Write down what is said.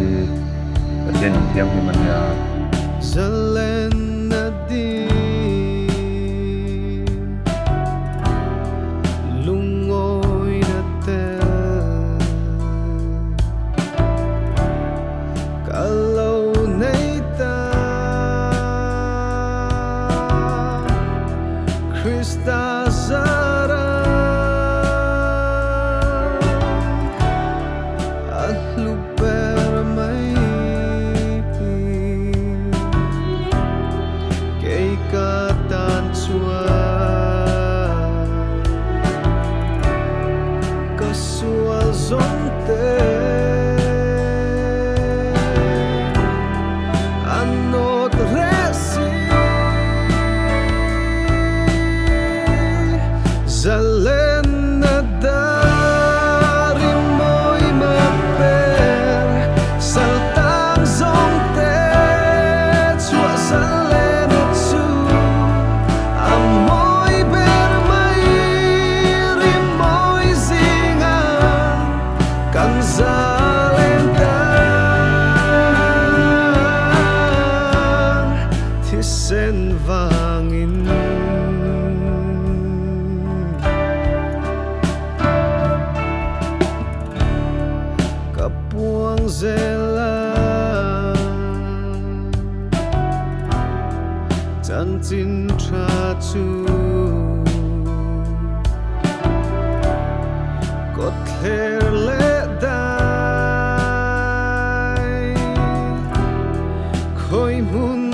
hi aten thiam hi mania Zalenna di lungoy na tel kalau neita Krista zara zawng anot resi Zalenna dari mo'y maper saltang zawng chua Zalenna tu amoy bermay rimoy zingan kang Zalenna thisen vangin kapuang zela tantin chatu kotler le daih khoi mun